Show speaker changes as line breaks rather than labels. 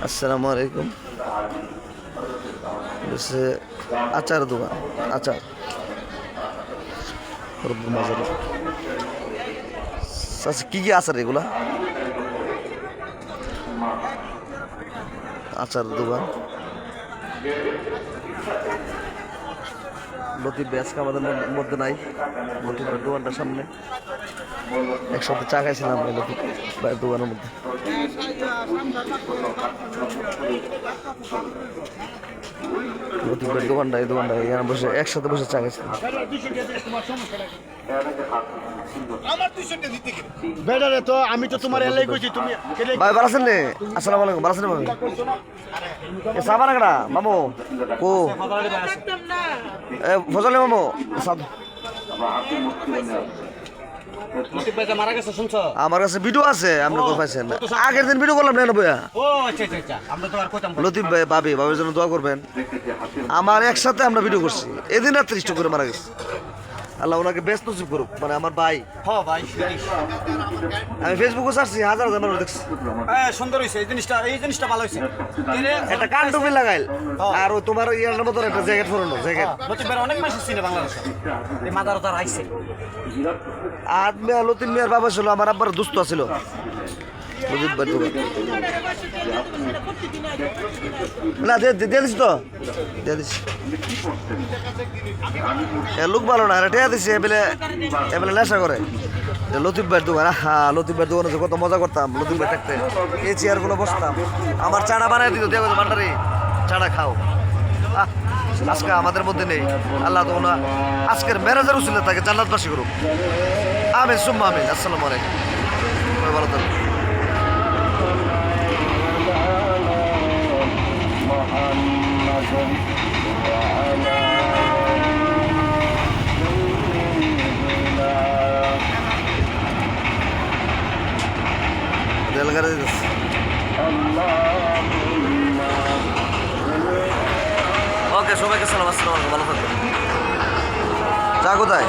আসসালামু আলাইকুম। আচার দোকান, আচার মাজার। আচ্ছা, কি কি আচার এগুলা? আচার দোকান লতিফ আজকে আমাদের মধ্যে নাই। লতিফের দোকানটার সামনে একসাথে চা খাইছিলাম লতিফ ভাইয়ের দোকানের মধ্যে। লতিফের দোকানটা এই দোকানটা এখানে বসে একসাথে বসে চা খাইছিলাম।
আমি তো তোমার এলাই কইছি তুমি
ভাই ভালো আছেন রে? আসসালামু আলাইকুম। ভালো আছেন ভাই? এ সাবান একটা মামু কো এ ফজলে মামু সাব
মারা গেছে শুনছো?
আমার কাছে ভিডিও আছে, আপনি কল পাইছেন? আগের দিন ভিডিও করলাম না বইয়া।
ও আচ্ছা আচ্ছা আচ্ছা, আমরা তো আর কইতাম
লতিফ ভাই বাবির জন্য দোয়া করবেন। আমার একসাথে আমরা ভিডিও করছি, এদিন রাত্রে স্ট্রোক করে মারা গেছে। আল্লাহ ওনাকে ব্যস্ত নসিব করুক। মানে আমার ভাই,
হ্যাঁ ভাই,
আমি ফেসবুকে ছাড়ছি, হাজার হাজার মানুষ দেখছি।
হ্যাঁ সুন্দর হইছে এই জিনিসটা ভালো হইছে।
একটা কান টুপি লাগাইল আর ও তোমার ইয়ার মতন একটা জ্যাকেট পরানো জ্যাকেট।
লতিফের অনেক মানুষ চিনে বাংলাদেশে, এই মাদার তার আইছে।
আর লতিফ মিয়ার বাবা ছিল আমার আব্বার দুস্থ ছিল। লতিফ ভাই দোকান না দিয়ে দিছি তো দিয়ে দিছি। লোক ভালো না, টেয়া দিছি এবেলে নেশা করে। লতিফ ভাইয়ের দোকান, হ্যাঁ লতিফ ভাইয়ের দোকানে কত মজা করতাম। লতিফ ভাই থাকতে এই চেয়ারগুলো বসতাম, আমার চাটা বানাই দিত, দেখো ভান্ডারি চাটা খাও। আজকে আমাদের মধ্যে নেই। আল্লাহ তো ওনা আজকের ম্যানেজার উচিত তাকে জান্নাতবাসী করুক। আমিন সুম্মা আমিন। আসসালামু আলাইকুম। ভালো থাকবেন। রেলগাড়ি ওকে, সবাইকে সালাম। আসসালামু আলাইকুম। ভালো থাকবেন। চা কোথায়?